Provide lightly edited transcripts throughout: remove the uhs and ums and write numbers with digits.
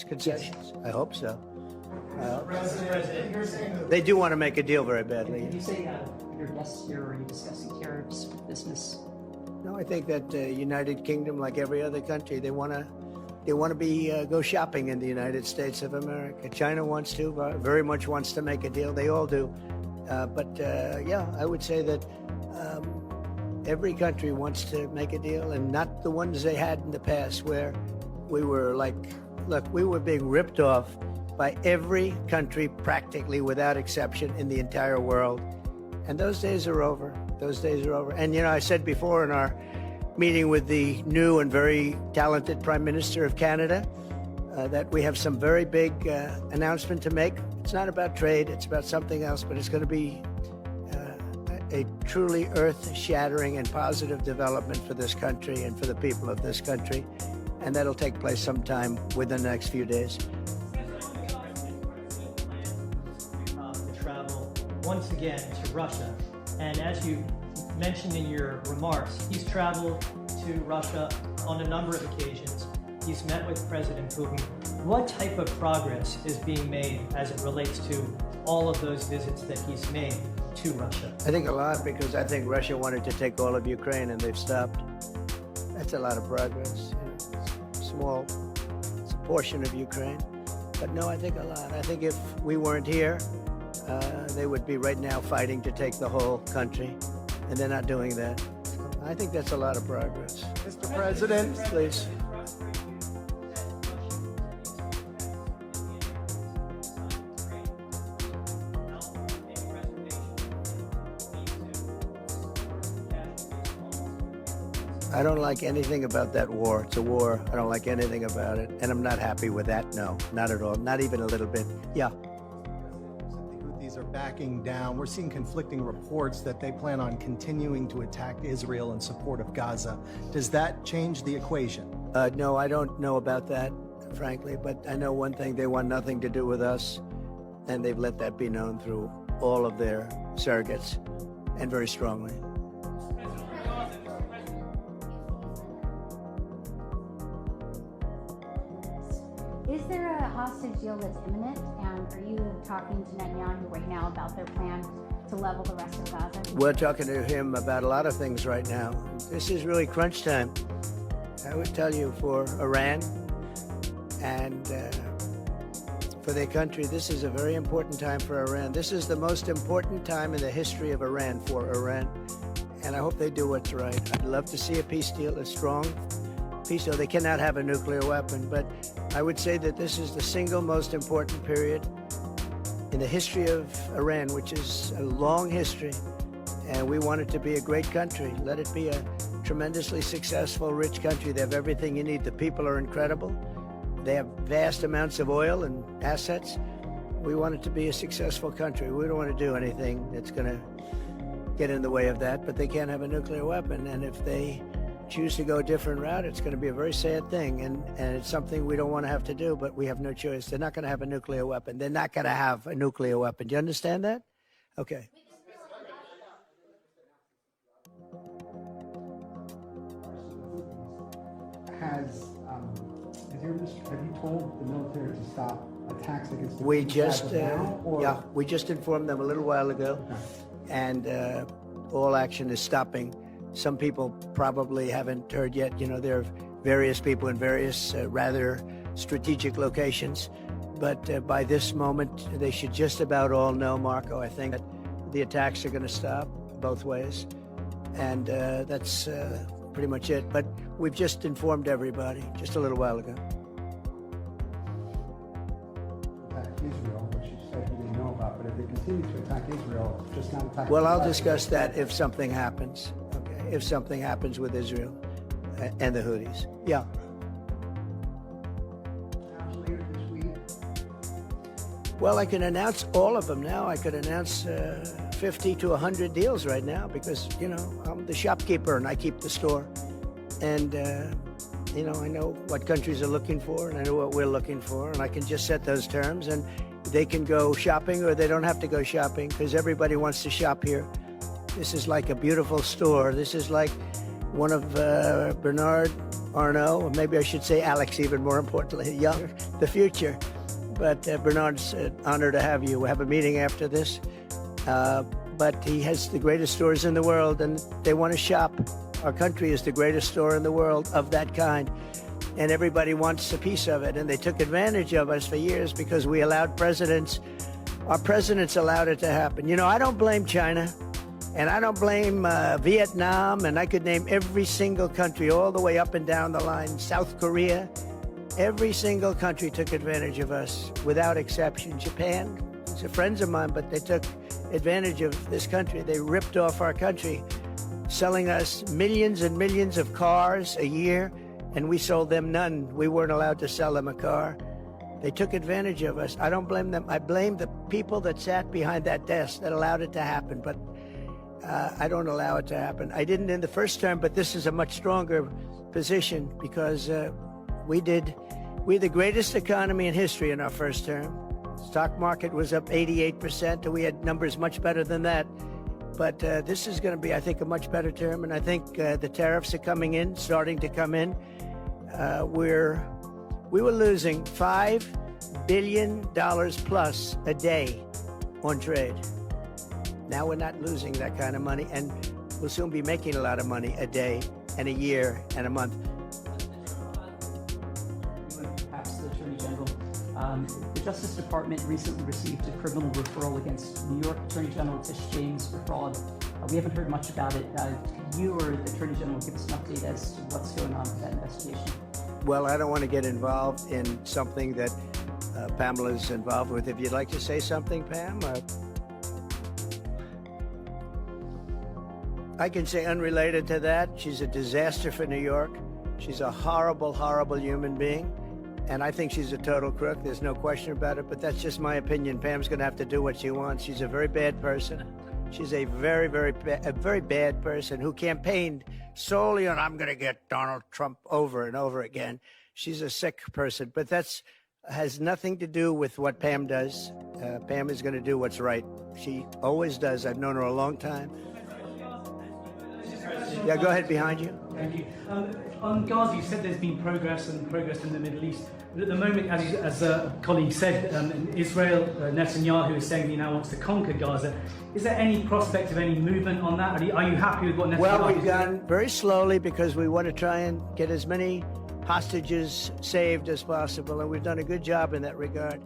concessions. I hope so. They do want to make a deal very badly. Did you say you're discussing tariffs with business? No, I think that United Kingdom, like every other country, they want to go shopping in the United States of America. China wants to, very much wants to make a deal. They all do. Yeah, I would say that every country wants to make a deal, and not the ones they had in the past where we were like, look, we were being ripped off by every country practically without exception in the entire world. And those days are over. Those days are over. And, you know, I said before in our meeting with the new and very talented Prime Minister of Canada that we have some very big announcement to make. It's not about trade, it's about something else, but it's going to be a truly earth-shattering and positive development for this country and for the people of this country. And that'll take place sometime within the next few days. Travel once again to Russia. And as you mentioned in your remarks, he's traveled to Russia on a number of occasions. He's met with President Putin. What type of progress is being made as it relates to all of those visits that he's made to Russia? I think a lot, because I think Russia wanted to take all of Ukraine and they've stopped. That's a lot of progress. Small portion of Ukraine. But no, I think a lot. I think if we weren't here, they would be right now fighting to take the whole country, and they're not doing that. I think that's a lot of progress. Mr. President, please. I don't like anything about that war. It's a war. I don't like anything about it. And I'm not happy with that. No, not at all. Not even a little bit. Yeah. The Houthis are backing down. We're seeing conflicting reports that they plan on continuing to attack Israel in support of Gaza. Does that change the equation? No, I don't know about that, frankly. But I know one thing. They want nothing to do with us. And they've let that be known through all of their surrogates, and very strongly. Is there a hostage deal that's imminent, and are you talking to Netanyahu right now about their plan to level the rest of Gaza? We're talking to him about a lot of things right now. This is really crunch time, I would tell you, for Iran and for their country. This is a very important time for Iran. This is the most important time in the history of Iran for Iran, and I hope they do what's right. I'd love to see a peace deal, a strong peace deal. They cannot have a nuclear weapon, but I would say that this is the single most important period in the history of Iran, which is a long history, and we want it to be a great country. Let it be a tremendously successful, rich country. They have everything you need. The people are incredible. They have vast amounts of oil and assets. We want it to be a successful country. We don't want to do anything that's going to get in the way of that, but they can't have a nuclear weapon, and if they choose to go a different route, it's going to be a very sad thing, and it's something we don't want to have to do, but we have no choice. They're not going to have a nuclear weapon. They're not going to have a nuclear weapon. Do you understand that? Okay. Have you told the military to stop attacks against the We just, now, yeah, we just informed them a little while ago, and all action is stopping. Some people probably haven't heard yet. You know, there are various people in various rather strategic locations. But by this moment, they should just about all know, Marco, I think, that the attacks are going to stop both ways. And that's pretty much it. But we've just informed everybody just a little while ago. Attack Israel, which you said you didn't know about, but if they continue to attack Israel, just not attack Well, I'll discuss that if something happens. If something happens with Israel and the Houthis. Yeah. later this week. Well, I can announce all of them now. I could announce 50 to 100 deals right now because, you know, I'm the shopkeeper and I keep the store. And, you know, I know what countries are looking for and I know what we're looking for, and I can just set those terms and they can go shopping or they don't have to go shopping because everybody wants to shop here. This is like a beautiful store. This is like one of Bernard Arnaud, or maybe I should say Alex, even more importantly, young, the future. But Bernard's an honor to have you. We'll have a meeting after this. But he has the greatest stores in the world, and they want to shop. Our country is the greatest store in the world of that kind, and everybody wants a piece of it. And they took advantage of us for years because we allowed our presidents allowed it to happen. You know, I don't blame China, and I don't blame Vietnam, and I could name every single country all the way up and down the line, South Korea. Every single country took advantage of us without exception. Japan, these are friends of mine, but they took advantage of this country. They ripped off our country, selling us millions and millions of cars a year, and we sold them none. We weren't allowed to sell them a car. They took advantage of us. I don't blame them. I blame the people that sat behind that desk that allowed it to happen, but I don't allow it to happen. I didn't in the first term, but this is a much stronger position because we're the greatest economy in history in our first term. Stock market was up 88%, and we had numbers much better than that. But this is going to be, I think, a much better term, and I think the tariffs are coming in, starting to come in. We were losing $5 billion plus a day on trade. Now we're not losing that kind of money, and we'll soon be making a lot of money a day and a year and a month. Perhaps the Attorney General. The Justice Department recently received a criminal referral against New York Attorney General Tish James for fraud. We haven't heard much about it. Could you or the Attorney General give us an update as to what's going on with that investigation? Well, I don't want to get involved in something that Pamela's involved with. If you'd like to say something, Pam. I can say unrelated to that, she's a disaster for New York. She's a horrible, horrible human being. And I think she's a total crook. There's no question about it, but that's just my opinion. Pam's going to have to do what she wants. She's a very bad person. She's a very, very bad person who campaigned solely on, I'm going to get Donald Trump over and over again. She's a sick person, but that's has nothing to do with what Pam does. Pam is going to do what's right. She always does. I've known her a long time. Yeah, go ahead, behind you. Thank you. On Gaza, you said there's been progress in the Middle East. But at the moment, as a colleague said, Israel, Netanyahu is saying he now wants to conquer Gaza. Is there any prospect of any movement on that? Are you happy with what Netanyahu is doing? Well, we've gone very slowly because we want to try and get as many hostages saved as possible, and we've done a good job in that regard.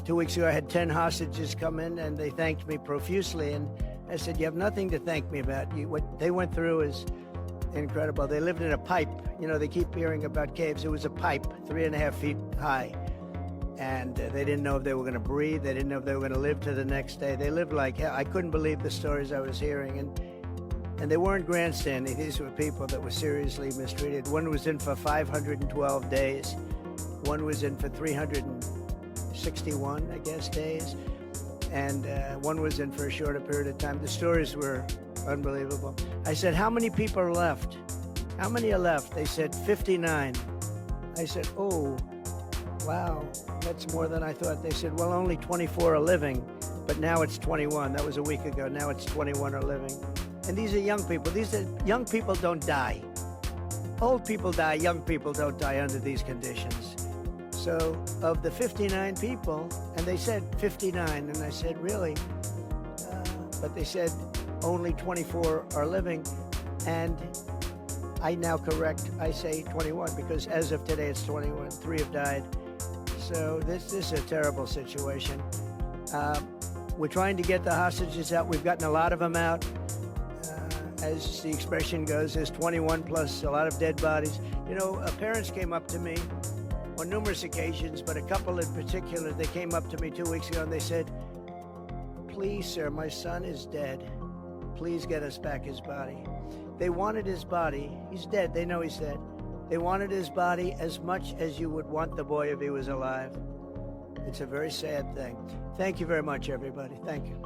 2 weeks ago, I had 10 hostages come in, and they thanked me profusely, and I said, you have nothing to thank me about. What they went through is incredible. They lived in a pipe. You know, they keep hearing about caves. It was a pipe 3.5 feet high. And they didn't know if they were going to breathe. They didn't know if they were going to live to the next day. They lived like hell. I couldn't believe the stories I was hearing. And they weren't grandstanding. These were people that were seriously mistreated. One was in for 512 days. One was in for 361, I guess, days. And one was in for a shorter period of time. The stories were unbelievable. I said, how many people are left? How many are left? They said 59. I said, oh, wow, that's more than I thought. They said, well, only 24 are living, but now it's 21. That was a week ago. Now it's 21 are living. And these are young people. Young people don't die. Old people die. Young people don't die under these conditions. So of the 59 people, and they said 59, and I said, really? But they said only 24 are living, and I now correct, I say 21, because as of today it's 21, 3 have died. So this is a terrible situation. We're trying to get the hostages out. We've gotten a lot of them out. As the expression goes, there's 21 plus a lot of dead bodies. You know, parents came up to me on numerous occasions, but a couple in particular, they came up to me 2 weeks ago and they said, please, sir, my son is dead. Please get us back his body. They wanted his body. He's dead. They know he's dead. They wanted his body as much as you would want the boy if he was alive. It's a very sad thing. Thank you very much, everybody. Thank you.